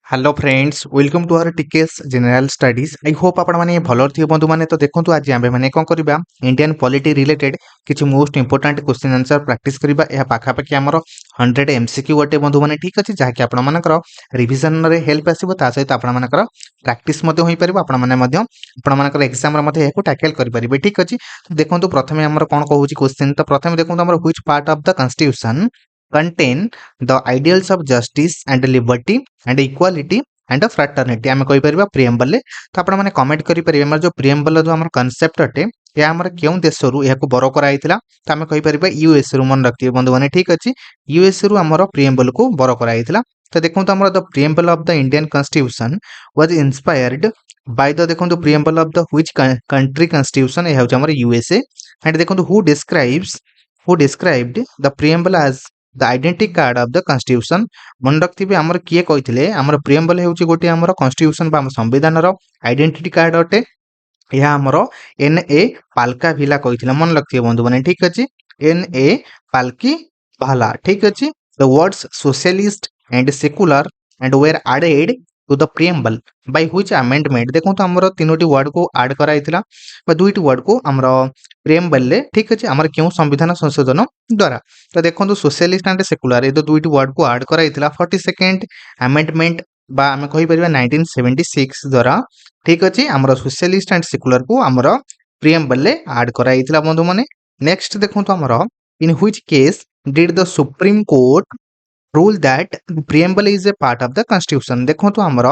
Hello friends welcome to our TKS general studies I hope आपण माने भलो थी बंधु माने तो देखंतु आज आमे माने कोन करबा इंडियन पॉलिटी रिलेटेड किछि most important question answer practice करबा एहा पाखा पाखी हमरो 100 एमसीक्यू गोटे बंधु माने ठीक अछि जाके आपण मानकर रिवीजन रे हेल्प आसीबो ता सहित आपण मानकर प्रैक्टिस मध्ये होई परबो आपण माने मध्ये आपण मानकर एग्जाम रे मध्ये एको टैकल करि परिबे ठीक अछि देखंतु प्रथमे हमरो कोन कहूची क्वेश्चन तो प्रथमे देखंतु हमरो which part of the constitution contain the ideals of justice and liberty and equality and fraternity आमे कहि परिबा प्रिएम्बल ले तो आपण माने कमेंट करि परिबे हमर जो प्रिएम्बल जो हमर कांसेप्ट अटे या हमर केउ देश रु याको बरो करा आइतिला तो आमे कहि परिबा यूएस रु मन रखिए बंधु माने ठीक अछि यूएस रु हमर प्रिएम्बल को बरो करा आइतिला तो देखंतु हमर the preamble of the Indian constitution was inspired by the देखंतु preamble of the which country constitution ए हउछ हमर यूएसए एंड देखंतु who described the preamble as the identity card of the constitution मन रखिबे हमर किए कहिथिले हमर प्रिएम्बल हेउची गोटे हमर कॉन्स्टिट्यूशन बा संविधान रो आइडेंटिटी कार्ड अटे यह हमर एनए पाल्का विला कहिथिले मन रखिबे बंधु माने ठीक अछि एनए पाल्की भाला ठीक अछि the words socialist and secular and were added to the preamble by which amendment देखो तो हमर तीनोटी वर्ड को ऐड कराइथिला बा दुईटी वर्ड को हमर प्रिएम्बल ले ठीक अछि हमर केउ संविधान संशोधन द्वारा तो देखो सोशलिस्ट एंड सेकुलर ए दुईटी वर्ड को ऐड कराइथिला 42nd अमेंडमेंट बा आमे कहि परिबा 1976 द्वारा ठीक अछि हमर सोशलिस्ट एंड सेकुलर को हमर प्रिएम्बल ले ऐड कराइथिला बंधु माने नेक्स्ट देखो तो हमर in which case did the supreme court rule that preamble is a part of the constitution देखो तो हमर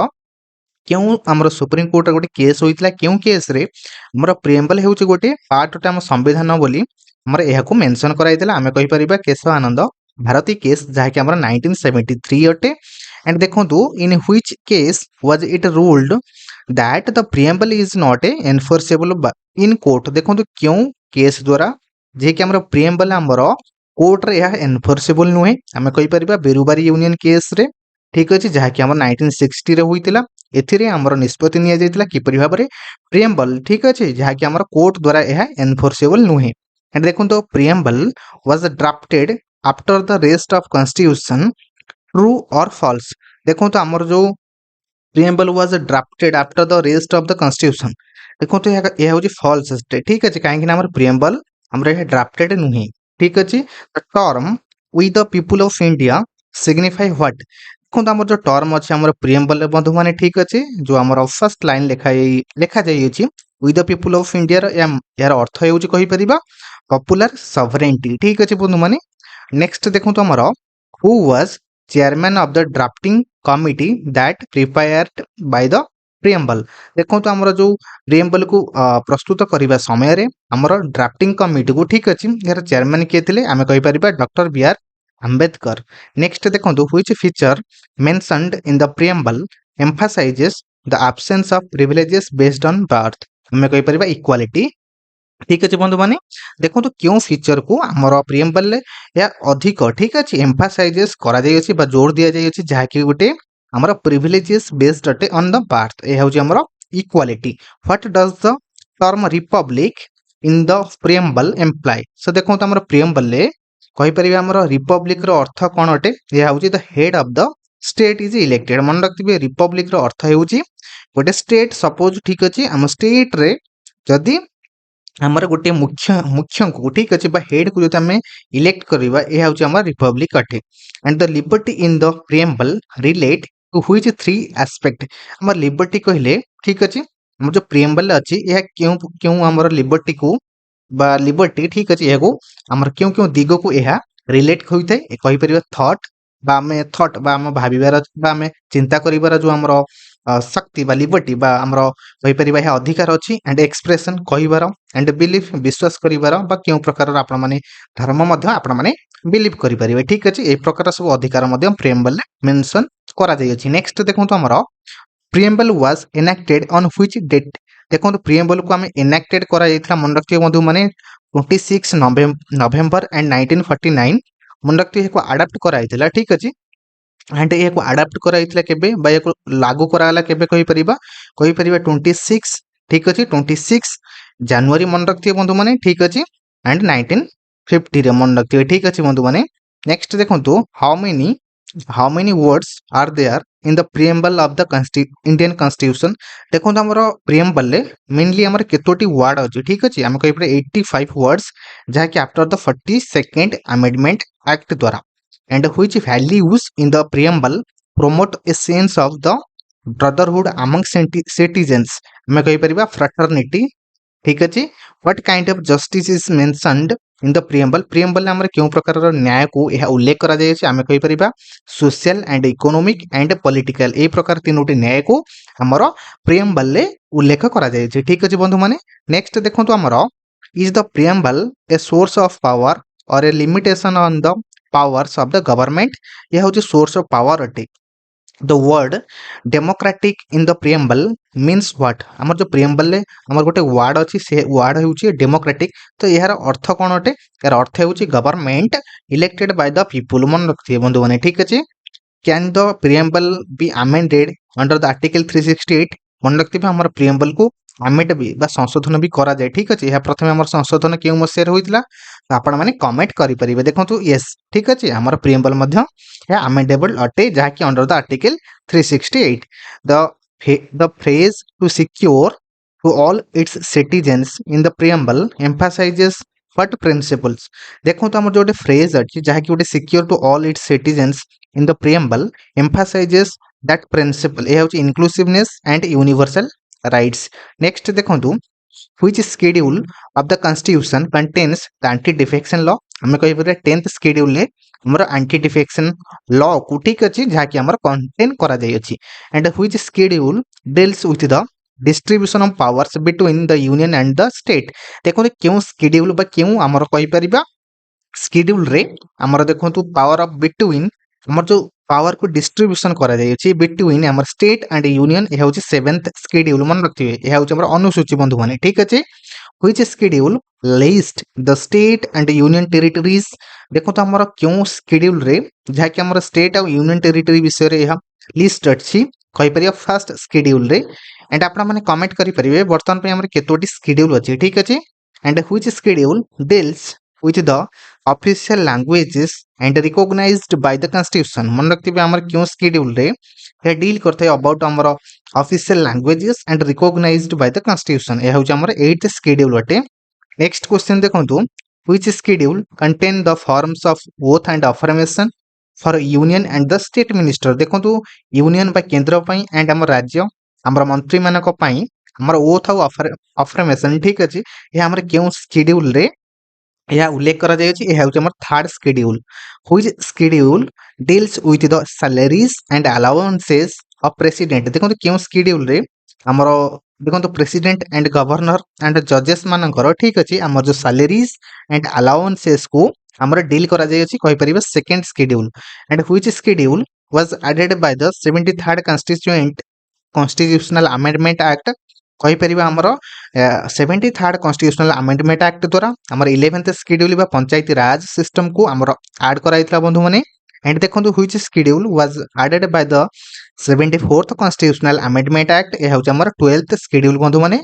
क्यों हमर सुप्रीम कोर्ट गोटे केस होइतला क्यों केस रे हमर प्रिएम्बल हेउची गोटे पार्ट ओटा हम संविधान बोली हमर एहा को मेंशन कराइतला आमे कहि परिबा केशव आनंद भारती केस जहा कि हमर 1973 अटे एंड देखंतु in which case was it ruled that the preamble is not a enforceable in court देखंतु क्यों केस द्वारा जे कि हमर प्रिएम्बल हमर कोर्ट रे यह एनफोर्सेबल नुहे आमे कहि परिबा बेरुबारी यूनियन केस रे ठीक अछि जहा कि हमर 1960 रे होइतिला एथिरे हमर निष्पत्ति निया जाइतिला किपरि भाबरे प्रिएम्बल ठीक अछि जहा कि हमर कोर्ट द्वारा यह एनफोर्सेबल नुहे एंड देखो तो preamble was drafted after the rest of constitution true और फॉल्स देखो तो हमर जो preamble was drafted after the rest of the constitution देखो तो यह होची फॉल्स ठीक अछि काहे कि हमर प्रिएम्बल हमर यह ड्राफ्टेड नुहे ठीक अछि the term we the people of India signify what देखो हमर जो टर्म अछि हमर प्रिएम्बल बंधु माने ठीक अछि जो हमर फर्स्ट लाइन लेखा जाई अछि we the people of India यार अर्थ हेउछि कहि परिबा पॉपुलर सॉवरेनिटी ठीक अछि बंधु माने नेक्स्ट देखो तो हमर who was chairman of the drafting committee that prepared by the preamble देखो तो हमर जो प्रिएम्बल को प्रस्तुत करिबा समय रे हमर ड्राफ्टिंग कमिटी को ठीक अछि यार चेयरमैन के थिले आमे कहि परिबा doctor B R Ambedkar next देखो which feature mentioned in the preamble emphasises the absence of privileges based on birth आमे कहि परिबा इक्वालिटी ठीक अछि बंधु माने देखो तो क्यों फीचर को हमर प्रिएम्बल ले या अधिक ठीक अछि एम्फसाइजेस करा जाय अछि बा जोर दिया जाय अछि जहा कि गुटे हमर प्रिविलेजेस बेस्ड अटे ऑन द बर्थ ए होछि हमर equality what does the term republic in the preamble employ so देखो तो हमर प्रिएम्बल ले कहि परिबा हमर रिपब्लिक रो अर्थ कोन अटे ए होछि the head of the state is elected मन रखिबे रिपब्लिक रो अर्थ हेउछि गोटे स्टेट सपोज ठीक अछि हम स्टेट रे जदी हमर गोटे मुख्य को ठीक अछि बा हेड को जति हमें इलेक्ट करबा ए होछि हमर रिपब्लिक अटे and the liberty in the preamble relate to which three aspect हमर लिबर्टी कहले ठीक अछि हमर जो प्रिएम्बल अछि यह क्यों हमर लिबर्टी को बा लिबर्टी ठीक अछि एगो हमर क्यों दिगो को एहा रिलेट होइते कहि परिबा थॉट बा हम भाबिबार बा हम चिंता करिबार जो हमर शक्ति बा लिबर्टी बा हमर कहि परिबा है अधिकार अछि एंड एक्सप्रेशन कहिबार एंड बिलीफ विश्वास करिबार बा क्यों प्रकार आपण माने धर्म मध्य आपण माने बिलीव करि परिबे ठीक अछि ए प्रकार सब अधिकार मध्य प्रिएम्बल मेंशन करा जाय अछि नेक्स्ट देखो तो हमर preamble was enacted on which date देखो तो प्रिएम्बल को हमें एनेक्टेड करा जायथला मन रखियो बंधु माने 26 नवंबर एंड 1949 मन रखियो को अडॉप्ट करा जायथला ठीक अछि एंड ए को अडॉप्ट करा जायथला केबे बा ए को लागू कराला केबे कहि परिबा 26 ठीक अछि 26 जनवरी मन रखियो बंधु माने ठीक अछि एंड 1950 रे मन रखियो ठीक अछि बंधु माने नेक्स्ट देखंतु how many words are there in the preamble of the Indian constitution देखो हमर प्रिएम्बल ले मेनली हमर केतोटी वर्ड अछि ठीक अछि हम कहि पर 85 वर्ड्स जहा कि after the 42nd amendment act द्वारा and which values in the preamble promote a sense of the brotherhood among citizens हम कहि परिबा fraternity ठीक अछि what kind of justice is mentioned in the preamble हमर केउ प्रकार न्याय को यह उल्लेख करा जाय छै हम कहि परिबा social and economic and political ए प्रकार तीनोटी न्याय को हमर प्रिएम्बल ले उल्लेख करा जाय छै ठीक अछि बंधु माने नेक्स्ट देखंतु हमर is the preamble a source of power or a limitation on the powers of the government यह होची सोर्स ऑफ पावर अटे the word democratic in the preamble means what हमर जो प्रिएम्बल ले हमर गोटे वर्ड अछि से वर्ड होउची डेमोक्रेटिक तो यार अर्थ कोन अटे यार अर्थ होउची government elected by the people मन रखिए बंधु माने ठीक अछि can the preamble be amended under the article 368 मन रखिबा हमर प्रिएम्बल को अमेंड भी बा संशोधन भी करा जाय ठीक अछि यह प्रथमे हमर संशोधन केउ मसेर होइतला आपण माने कमेंट करि परिबे देखंतु यस ठीक अछि हमर प्रिएम्बल मध्य या अमेंडेबल अटे जहा कि under the article 368 the the phrase to secure to all its citizens in the preamble emphasizes what principles देखो तो हमर जो phrase अछि जहा कि गोटे secure to all its citizens in the preamble emphasizes that principle ए होची inclusiveness and universal rights next देखो तो which schedule of the constitution contains the anti defection law हमें कहि पर 10th schedule ले हमर एंटी डिफेक्शन लॉ को ठीक अछि जहा कि हमर कंटेन करा जाय अछि and which schedule deals with the distribution of powers between the union and the state देखो केउ शेड्यूल बा केउ हमर कहि परिबा शेड्यूल रे हमर देखंतु पावर ऑफ बिटवीन हमर जो पावर को डिस्ट्रीब्यूशन करा जाय अछि बिटवीन हमर स्टेट एंड यूनियन ए होछि 7th शेड्यूल मन रखिबे ए होछि हमर अनुसूची बंधु माने ठीक अछि which schedule list the state and union territories देखो तो हमर क्यों schedule रे जहा कि हमर state और union territory विषय रे यह लिस्ट अछि कहि परिया फर्स्ट schedule रे एंड आपन माने कमेंट करि परिबे वर्तमान पे हमर केतोटी schedule अछि ठीक अछि and which schedule deals with the official languages and recognized by the constitution मन रखतिबे हमर क्यों schedule रे ये डील करथे अबाउट हमर official languages and recognised by the constitution ए होची हमर 8th शेड्यूल अटे नेक्स्ट क्वेश्चन देखंतु which schedule contain the forms of oath and affirmation for union and the state minister देखंतु यूनियन बा केंद्र पई एंड हमर राज्य हमर मंत्री मानक पई हमर ओथ और अफर्मेशन ठीक अछि ये हमर केउ शेड्यूल रे यह उल्लेख करा जाय अछि यह होची हमर third schedule which schedule deals with the salaries and allowances of president देखो क्यों शेड्यूल रे हमर देखो प्रेसिडेंट एंड गवर्नर एंड जजेस मानकर ठीक अछि हमर जो सैलरीज एंड अलाउंसेस को हमर डील करा जाय अछि कहि परिबा second schedule and which schedule was added by the 73rd constitutional amendment act कहि परिबा हमर 73rd कॉन्स्टिट्यूशनल अमेंडमेंट एक्ट द्वारा हमर 11th शेड्यूल बा पंचायती राज सिस्टम को हमर ऐड कराइतला बंधु माने एंड देखंतु which schedule was added by the 74th constitutional amendment act ए होची हमर 12th शेड्यूल बंधु माने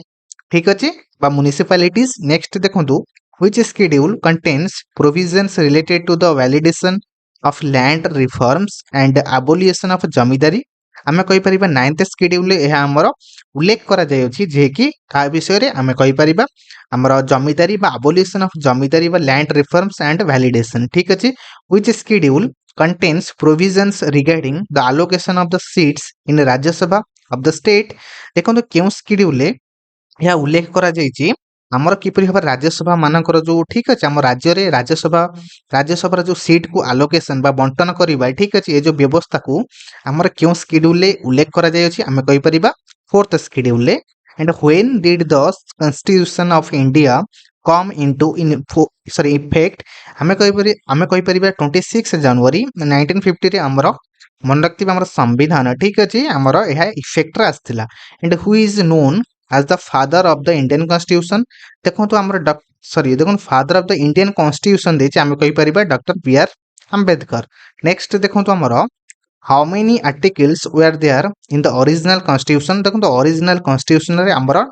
ठीक अछि बा म्युनिसिपैलिटीज नेक्स्ट देखंतु which schedule contains provisions related to the validation of land reforms and abolition of zamindari आमे कहि परिबा 9th शेड्यूल ए हमर उल्लेख करा जाय अछि जे कि का विषय रे आमे कहि परिबा हमर जमींदारी बा एबोलिशन ऑफ जमींदारी बा लैंड रिफॉर्म्स एंड वैलिडेशन ठीक अछि which schedule contains provisions regarding the allocation of the seats in Rajya Sabha of the state देखो केउ शेड्यूल ले या उल्लेख करा जायछि हमर किपरि हबा राज्यसभा मानकर जो ठीक अछि हमर राज्य रे राज्यसभा जो सीट को अलोकेशन बा बंटन करिबा ठीक अछि ए जो व्यवस्था को हमर केउ शेड्यूल ले उल्लेख करा जायछि हमें कहि परिबा 4th शेड्यूल ले and when did the constitution of India come into effect हमें कहि परिबा 26 जनवरी 1950 रे हमर मन रखति हमर संविधान ठीक अछि हमर एहा इफेक्ट रे आस्थिला and who is known as the father of the Indian Constitution देखो तो हमर देखो father of the Indian constitution देछि हमें कहि परिबा डॉक्टर बी.आर. अंबेडकर नेक्स्ट देखो तो हमर how many articles were there in the original constitution देखो तो ओरिजिनल कॉन्स्टिट्यूशन रे हमर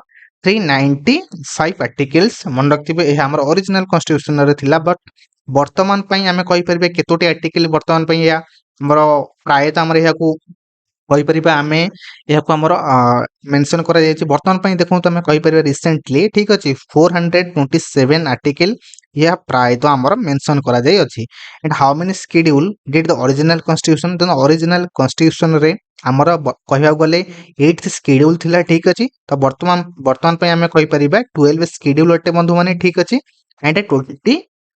395 आर्टिकल्स मन रखतिबे ए हमर ओरिजिनल कॉन्स्टिट्यूशन रे थिला बट वर्तमान पई हमें कहि परिबे केतोटी आर्टिकल वर्तमान पई या हमर प्रायत हमर या को कहि परिबा आमे एहाको हमर मेंशन करा जायछि वर्तमान पई देखो तमे कहि परिबा रिसेंटली ठीक अछि 427 आर्टिकल या प्राय तो हमर मेंशन करा जाय अछि and how many schedule did the original constitution the original constitution रे हमर कहिबा गले 8th शेड्यूल थिला ठीक अछि तो वर्तमान पई आमे कहि परिबा 12 शेड्यूल अटे बंधु माने ठीक अछि एंड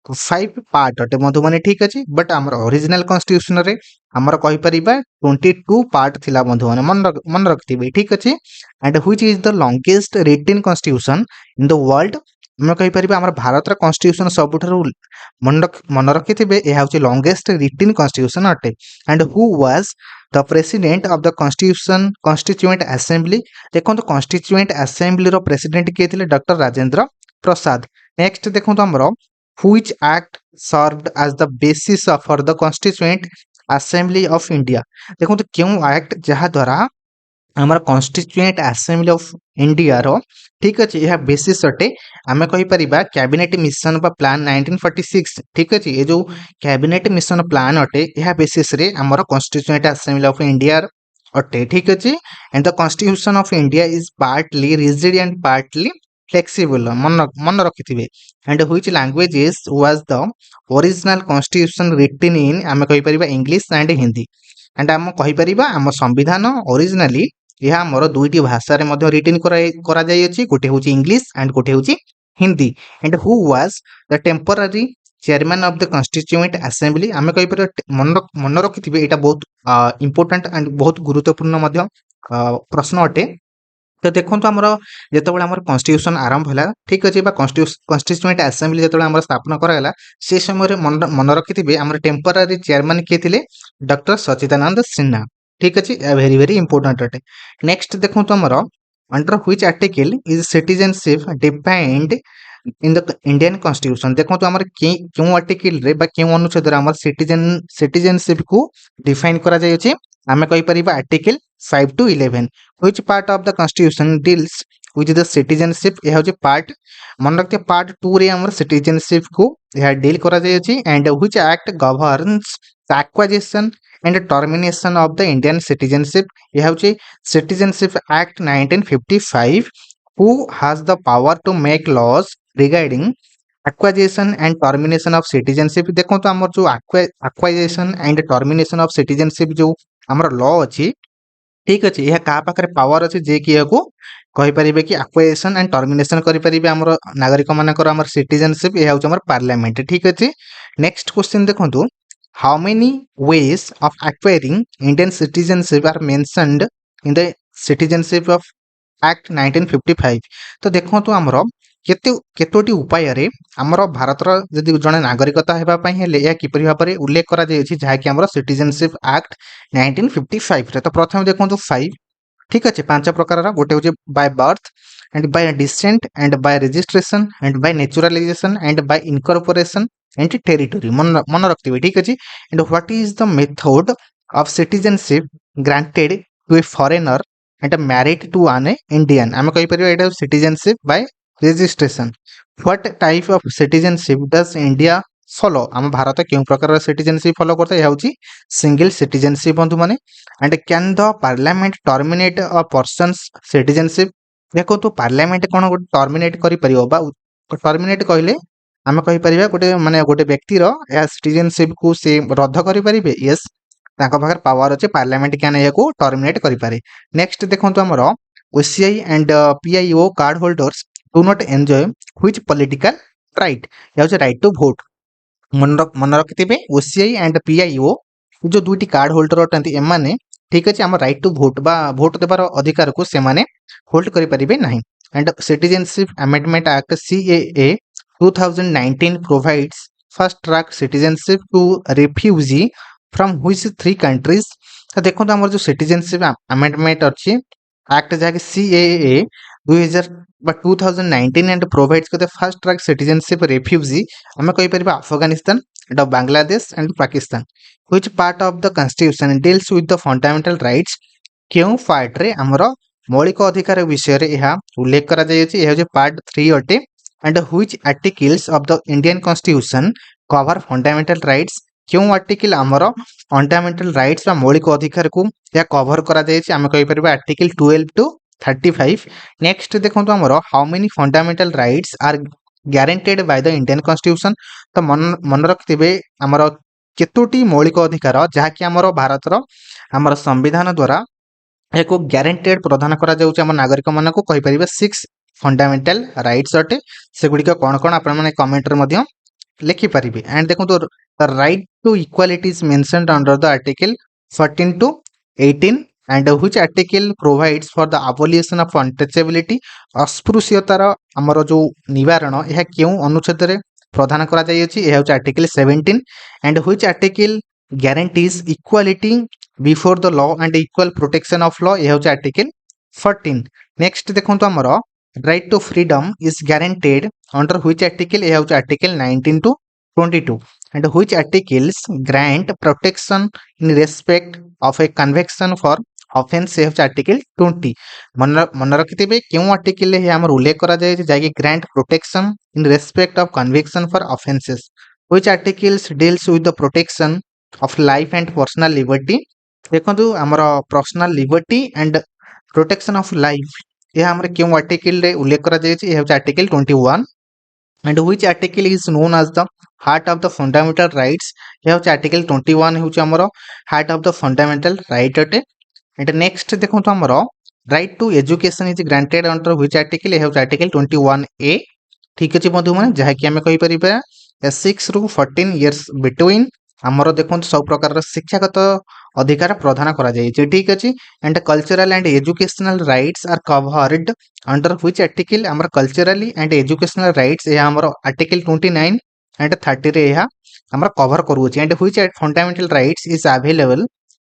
25 पार्ट अटे बंधु माने ठीक अछि बट हमर ओरिजिनल कॉन्स्टिट्यूशन रे हमर कहि परिबा 22 पार्ट थिला बंधु माने मन रखथिबे ठीक अछि and which is the longest written constitution in the world हम कहि परिबा हमर भारत रा कॉन्स्टिट्यूशन सबुठारु मन रखिथिबे एहा होछि लॉन्गेस्ट रिटन कॉन्स्टिट्यूशन अटे and who was the president of the constituent assembly देखो तो कॉन्स्टिट्यूएंट असेंबली रो प्रेसिडेंट के थिले डॉक्टर राजेंद्र प्रसाद नेक्स्ट देखो तो हमरो which act served as the basis for the constituent assembly of India देखो तो क्यों एक्ट जहा द्वारा हमर कॉन्स्टिट्यूएंट असेंबली ऑफ इंडिया रो ठीक अछि यह बेसिस अटे आमे कहि परिबा कैबिनेट मिशन बा प्लान 1946 ठीक अछि ए जो कैबिनेट मिशन प्लान अटे यह बेसिस रे हमर कॉन्स्टिट्यूएंट असेंबली ऑफ इंडिया अटे ठीक अछि and the constitution of India is partly rigid and partly flexible मन रखिथिबे and which languages was the original constitution written in आमे कहि परिबा इंग्लिश एंड हिंदी एंड आम कहि परिबा आम संविधान ओरिजिनली यह हमर दुईटी भाषा रे मध्ये रिटन करा जाय अछि गोटे होची इंग्लिश एंड गोटे होची Hindi and who was the temporary chairman of the constituent assembly आमे कहि परिबा मन रखिथिबे एटा बहुत इंपोर्टेंट एंड बहुत गुरुत्वपूर्ण मध्ये प्रश्न अटे तो देखो आमर जो आम कॉन्स्टिट्यूशन आरंभ है ठीक अच्छे कॉन्स्टिट्यूएंट असेंबली जो आम स्थापना कराला से समय मन रखिथे आम टेम्पररी चेयरमैन किए थे डॉक्टर सच्चिदानंद सिन्हा ठीक अच्छे वेरी वेरी इंपोर्टेंट अटे नेक्स्ट देखो आमर under which article is citizenship defined in the Indian constitution देखो तो आमर क्यों आर्टिकल रे बा क्यों अनुच्छेद रे आमर सिटीजनशिप को डिफाइन करा जाय अछि आमे कहि परिबा article 5 to 11 which part of the constitution deals with the citizenship यह होचे पार्ट मन रखते पार्ट 2 रे हमर सिटीजनशिप को यह डील करा जाय अछि and which act governs the acquisition and termination of the Indian citizenship यह होचे citizenship act 1955 who has the power to make laws regarding acquisition and termination of citizenship देखो तो हमर जो acquisition and termination of citizenship जो हमर law अछि ठीक अच्छे यह क्या पाखे पावर अच्छे जे कि कहि परिबे कि एक्वाजिशन एंड टर्मिनेशन करि परिबे हमर नागरिक मानकर हमर सिटीजनशिप यह होचे हमर पार्लियामेंट ठीक अच्छे नेक्स्ट क्वेश्चन देखंतु how many ways of acquiring Indian citizenship are mentioned in the citizenship of act 1955 तो देखंतु हमर केतोटी उपाय रे हमर भारतर जदि जने नागरिकता हेबा पई हेले या किपरि भाबरे उल्लेख करा जाय अछि जाहा कि हमर सिटीजनशिप एक्ट 1955 रे तो प्रथम देखंतु 5 ठीक अच्छे 5 प्रकार गोटे होचे by birth and by descent and by registration and by naturalisation and by incorporation and territory मन रखथिबे ठीक अच्छे and what is the method of citizenship granted to a foreigner and married to an Indian आमे कहि परिबा एटा citizenship by registration what type of citizenship does india follow आम भारत क्यों प्रकार सिटीजनशिप फॉलो करता है होची सिंगल सिटीजनशिप बंधु माने and can the parliament terminate a persons citizenship देखो तो पार्लियामेंट कोन गोटे टर्मिनेट करि परियो बा टर्मिनेट कहले आमे कहि परिबा गोटे माने गोटे व्यक्ति रो या सिटीजनशिप को से रद्द करि परिबे यस ताको भागर पावर अछि पार्लियामेंट कैन याको टर्मिनेट करि पारे नेक्स्ट देखो तो हमरो OCI and PIO card holders do not enjoy which political right या राइट टू वोट मन रखिथिबे ओसीआई एंड पीआईओ जो दुईटी कार्ड होल्डर अटंती एमाने ठीक अछि हम राइट टू वोट बा वोट देबार अधिकार को से माने होल्ड करि परिबे नाही and citizenship amendment act CAA 2019 provides fast track citizenship to refugee from which three countries तो देखो तो हमर जो सिटीजनशिप अमेंडमेंट अछि एक्ट जाके CAA 2019 and provides for the fast track citizenship refugee हमें कहि परिबा Afghanistan and Bangladesh and Pakistan which part of the constitution deals with the fundamental rights क्यों पार्ट रे हमर मौलिक अधिकार विषय रे यह उल्लेख करा जाय अछि यह जे पार्ट 3 अटे and which articles of the Indian constitution cover fundamental rights क्यों आर्टिकल आमर फंडामेंटल राइट्स बा मौलिक अधिकार को या कवर करा जायछि आमे कहि परबा आर्टिकल 12 टू 35। नेक्स्ट देखंतु आमर how many fundamental rights are guaranteed by the Indian constitution. तो मन रखिथिबे आमर केतोटी मौलिक अधिकार जहाँकि आमर भारतर आमर संविधान द्वारा एको ग्यारंटेड प्रदान करा जाउछि आम नागरिक मानक कहि परिबे 6 फंडामेंटल राइट्स अटे। सेगुड़िक कौन कौन आपण माने कमेंट रे मध्य लिखि पारिबे। एंड देखो तो the right to equality is mentioned under the article 14 to 18 and which article provides for the abolition of untouchability। अस्पृश्यतार आमर जो निवारण यह क्यों अनुच्छेद रे प्रदान करा जाय अछि यह होछि article 17 and which article guarantees equality before the law and equal protection of law यह होछि आर्टिकल 14। नेक्स्ट देखंतु आमर right to freedom is guaranteed under which article यह होछि article 19 to 22 and which articles grant protection in respect of a conviction for offense यह होछि article 20। मन रखिथिबे क्यों आर्टिकल हे हमर उल्लेख करा जाय जे जाके grant protection in respect of conviction for offences which articles deals with the protection of life and personal liberty। देखंतु हमर personal liberty and protection of life यह हमर क्यों आर्टिकल रे उल्लेख करा जाय छै यह होछि article 21 and which article is known as the heart of the fundamental rights यह होछि आर्टिकल 21 होछि हमर heart of the fundamental right अटे। एंड नेक्स्ट देखंतु हमर right to education is granted under which article यह होछि आर्टिकल 21A। ठीक अछि बंधु माने जहा कि हमें कहि परिबा 6 रु 14 इयर्स बिटवीन हमर देखंतु सब प्रकार शिक्षागत अधिकार प्रदान करा जाय छै। ठीक अछि and cultural and educational rights are covered under which article हमर कल्चरली एंड एजुकेशनल राइट्स यह हमर आर्टिकल 29 एंड 30 रे यह हमर कवर करू छै and which fundamental rights is available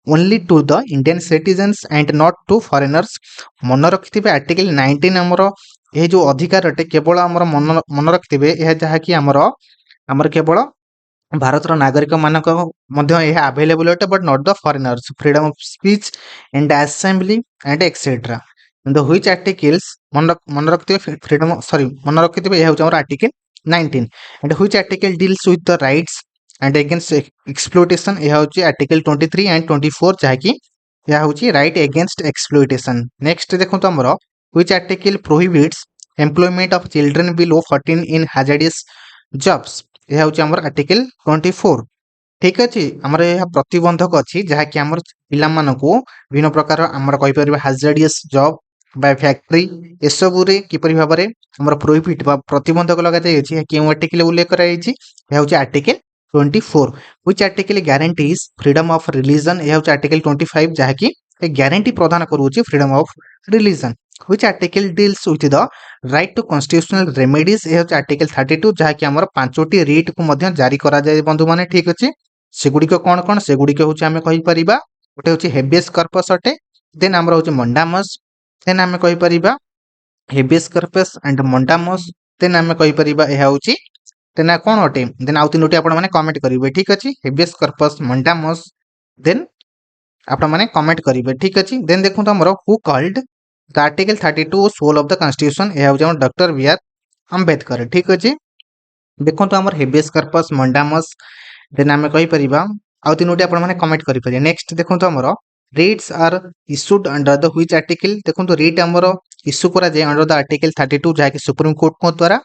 only to the Indian citizens and not to foreigners. मन रखिथिबे आर्टिकल 19 हमर ए जो अधिकार अटे केवल हमर मन रखिथिबे यह जहा कि हमर केवल भारत नागरिक मानक मध्य यह अवेलेबल अटे but not the foreigners freedom of speech and assembly and etcetera the which articles मन रखिथिबे फ्रीडम सॉरी मन रखिथिबे यह होछि हमर article 19 and which article deals with the rights and against exploitation यह होछि आर्टिकल 23 एंड 24 जहा कि यह होछि राइट अगेंस्ट एक्सप्लॉइटेशन। नेक्स्ट देखंतु हमर which article prohibits employment of children below 14 in hazardous jobs यह होछि हमर आर्टिकल 24। ठीक अछि हमर यह प्रतिबंधक अछि जहा कि हमर पिला मानको विभिन्न प्रकार हमर कहि परिबा हैजार्डियस जॉब बा फैक्ट्री एसबु रे किपरि भाबरे हमर प्रोहिबिट बा प्रतिबंधक लगा जाय अछि केउ आर्टिकल उल्लेख करा जायछि यह होछि article 24। Which article guarantees freedom of religion यह होछि आर्टिकल 25 जहा कि गारंटी प्रदान करूछि freedom of religion. Which article deals with the right to constitutional remedies यह होछि आर्टिकल 32 जहा कि हमर पांचोटी रिट को मध्य जारी करा जाय बंधु माने। ठीक अछि सेगुडिक कोन कोन सेगुडिक होछि हमें कहि परिबा गोटे होछि हेबियस कॉर्पस अटे देन हमर होछि मंडामस देन हमें कहि परिबा हेबियस कॉर्पस एंड मंडामस देन हमें कहि परिबा यह होछि देन कोन अटे देन आउ तीनोटी आपण माने कमेंट करिवे। ठीक अछि हेबियस कॉर्पस मंडामस देन आपण माने कमेंट करिवे। ठीक अछि देन देखु हमर who called the article 32 soul of the constitution यह होछि डॉक्टर बी आर अंबेडकर। ठीक अछि देखु हमर हेबियस कॉर्पस मंडामस देन हमें कहि परिबा आउ तीनोटी आपण माने कमेंट करि परिबे। नेक्स्ट देखु हमर writs are issued under the which article देखु रिट हमर इशू करा जाय अंडर द आर्टिकल 32 जहा कि सुप्रीम कोर्ट को द्वारा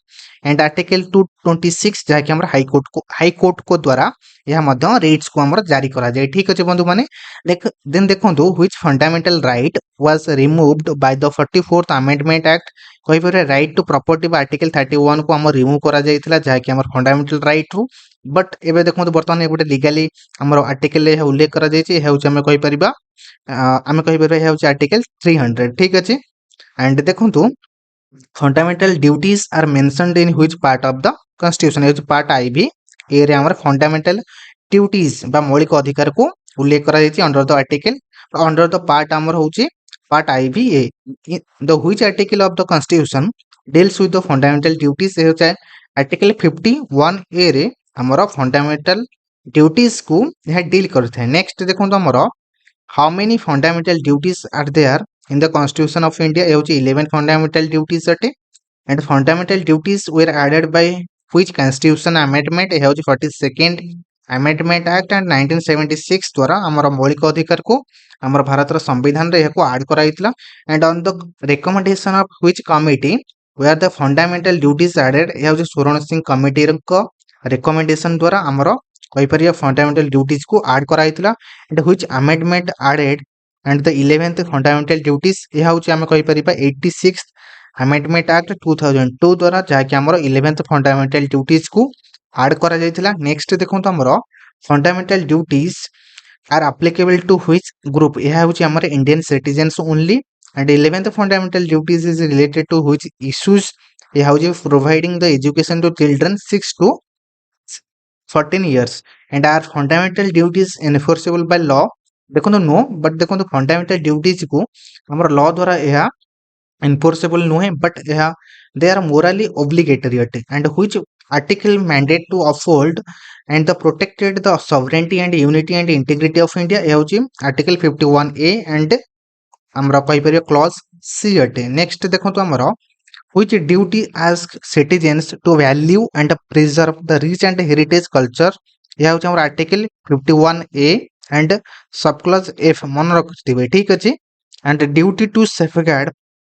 एंड आर्टिकल 226 जहा कि हमर हाई कोर्ट को द्वारा यह मध्य रिट्स को हमर जारी करा जाय। ठीक अछि बंधु माने देन देखंतु which fundamental right was removed by the 44th amendment act कहि पर राइट टू प्रॉपर्टी बा आर्टिकल 31 को हमर रिमूव करा जायतिला जहा कि हमर फंडामेंटल राइट रु बट एबे देखंतु वर्तमान एबे लीगली हमर आर्टिकल यह उल्लेख करा जाय छै यह होछि हमें कहि परिबा आमे कहि परिबा यह होछि आर्टिकल 300। ठीक अछि एंड देखंतु fundamental duties are mentioned in which part of the constitution ये पार्ट आई भी ए रे हमर फंडामेंटल ड्यूटीज बा मौलिक अधिकार को उल्लेख करा जायछि अंडर द पार्ट हमर होछि part I V A the which article of the constitution deals with the fundamental duties ये होछि आर्टिकल 51 ए रे हमर फंडामेंटल ड्यूटीज को यह डील करथे। नेक्स्ट देखंतु हमर how many fundamental duties are there in the constitution of india ये होछि 11 fundamental duties अटे and fundamental duties were added by which constitution amendment ये होछि 42nd अमेंडमेंट एक्ट एंड 1976 द्वारा आमर मौलिक अधिकार को आमर भारत संविधान रे यहाको ऐड कराइतला and on the recommendation of which committee were the fundamental duties added यह जो स्वर्ण सिंह कमिटी को रिकमेंडेशन द्वारा आमर कहि परिया फंडामेंटल ड्यूटीज को ऐड कराइतला and which amendment added and the 11th fundamental duties यह होची आमे कहि परिबा 86th अमेंडमेंट एक्ट 2002 द्वारा जाके आमर 11th फंडामेंटल ड्यूटीज को ऐड करा जायतिला। नेक्स्ट देखंतु हमरो fundamental duties are applicable to which group यह होची हमर Indian citizens only and 11th fundamental duties is related to which issues यह होची providing the education to children 6 to 14 years and are fundamental duties enforceable by law देखो no but देखो fundamental duties को हमर law द्वारा यह enforceable नुहे but यह दे आर मोराली obligatory अटे and which article mandate to uphold and the protected the sovereignty and unity and integrity of India यह होची article 51A and हमरा कहि परियो clause C अटे। नेक्स्ट देखो तो हमरा which duty asks citizens to value and preserve the rich and heritage culture यह होची हमरा article 51A and subclause F मन रखथिबे ठीक अछि and duty to safeguard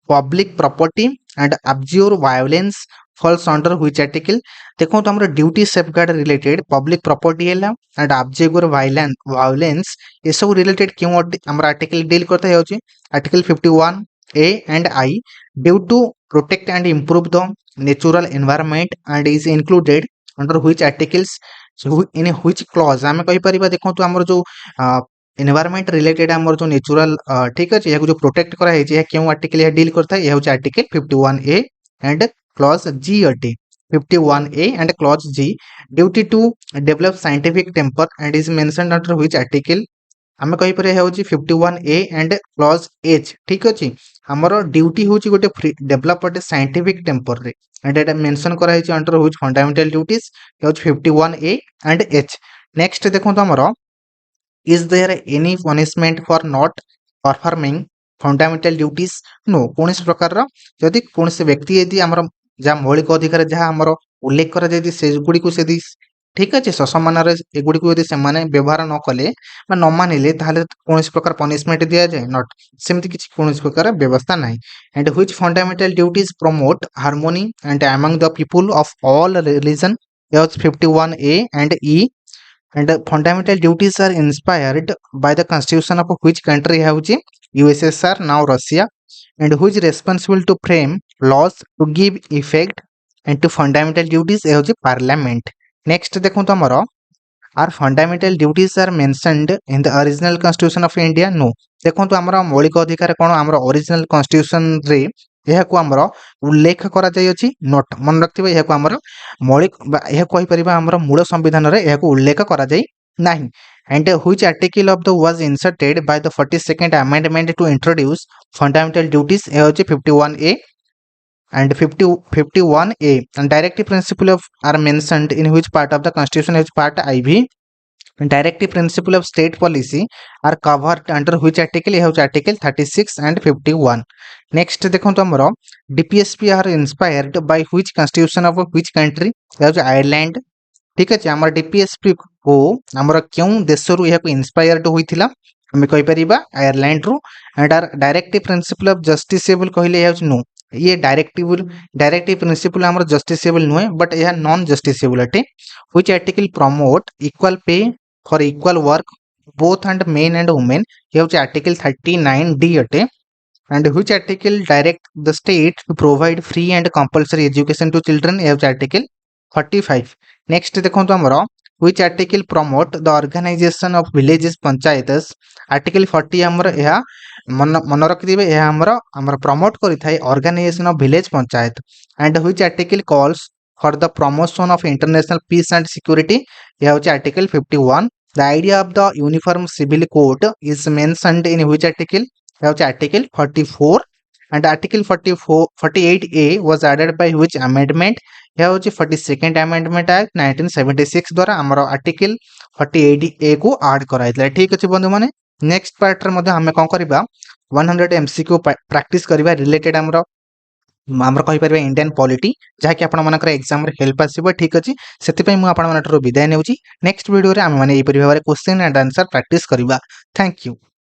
public property and abjure violence falls under which article देखो तो हमरा duty safeguard related public property हैला एंड abjure violence ये सब रिलेटेड क्यों हमरा आर्टिकल डील करता है होची article 51A and I due to protect and improve the natural environment and is included under which articles in which clause आमे कहि परिबा देखो तो हमर जो एनवायरनमेंट रिलेटेड हमर जो नेचुरल ठीक अछि यह जो प्रोटेक्ट करा है जे क्यों आर्टिकल यह डील करता है यह होची article 51A and clause G अटे 51A and clause G duty to develop scientific temper and is mentioned under which article आमे कहि परे होची 51A and clause H ठीक अछि हमर ड्यूटी होची गोटे डेवलप अटे साइंटिफिक टेम्पर रे एंड एटा मेंशन करा है अंडर व्हिच फंडामेंटल ड्यूटीज होची 51A and H। नेक्स्ट देखो तो हमर is there any punishment for not performing fundamental duties नो कोन प्रकार रो जदि कोन से व्यक्ति यदि हमर जा मौलिक अधिकार जहाँ हमर उल्लेख करा जाय से गुडी को से ठीक अच्छे ससमान एगुड़ी को यदि से व्यवहार न कले न मानिले ताहले कौन प्रकार पनिशमेंट दिया जाए नॉट सेमती किछि कौन प्रकार व्यवस्था नहीं and which fundamental duties promote harmony and among the people of all religion 51A and E and fundamental duties are inspired by the constitution of which country have USSR now Russia and who is responsible to frame laws to give effect and to fundamental duties parliament। Next देखो तो हमरो are fundamental duties are mentioned in the original constitution of India no देखो तो हमरो मौलिक अधिकार कोन हमरो original constitution रे यह को हमरो उल्लेख करा जाय अछि नोट मन रखथिबे यह को हमरो मौलिक यह कहि परिबा हमरो मूल संविधान रे यह को उल्लेख करा जाय नाही and which article of the was inserted by the 42nd amendment to introduce fundamental duties यह होची 51A and 51A and directive principle of are mentioned in which part of the constitution is part IV and directive principle of state policy are covered under which article यह होची article 36 and 51। next देखो तो हमरो DPSP are inspired by which constitution of which country यह होची Ireland ठीक है हमर डीपीएसपी को हमर क्यों देश रु यह को इंस्पायर्ड होइथिला हमें कहि परिबा आयरलैंड रु and are directive principle of justiciable कहले यह नो ये डायरेक्टिव प्रिंसिपल हमर जस्टिसेबल नुहे बट यह नॉन जस्टिसेबल अटे which article promote equal pay for equal work both and men and women यह होची आर्टिकल 39D अटे and which article direct the state to provide free and compulsory education to children यह होची article 45। Next देखो तो हमरो which article promote the organization of villages panchayats article 40 हमर यह मन रख दिबे यह हमर प्रमोट करि Thai organization of village panchayat and which article calls for the promotion of international peace and security यह होची article 51। the idea of the uniform civil code is mentioned in which article यह होची article 44 and article 48A was added by which amendment यह होची 42nd amendment act 1976 द्वारा हमर article 48A को add कराइतले ठीक अछि बंधु माने। नेक्स्ट पार्ट रे मध्ये हमें कोन करबा 100 MCQ प्रैक्टिस करबा रिलेटेड हमर ଆମର କହିପାରିବା ଇଣ୍ଡିଆନ୍ ପଲିଟି, ଯାହାକି ଆପଣମାନଙ୍କର ଏକ୍ସାମ୍ରେ ହେଲ୍ପ ଆସିବ। ଠିକ୍ ଅଛି, ସେଥିପାଇଁ ମୁଁ ଆପଣମାନଙ୍କଠାରୁ ବିଦାୟ ନେଉଛି। ନେକ୍ସଟ ଭିଡ଼ିଓରେ ଆମେମାନେ ଏହିପରି ଭାବରେ କ୍ୱେଶ୍ଚିନ୍ ଆଣ୍ଡ ଆନ୍ସର ପ୍ରାକ୍ଟିସ୍ କରିବା। Thank you.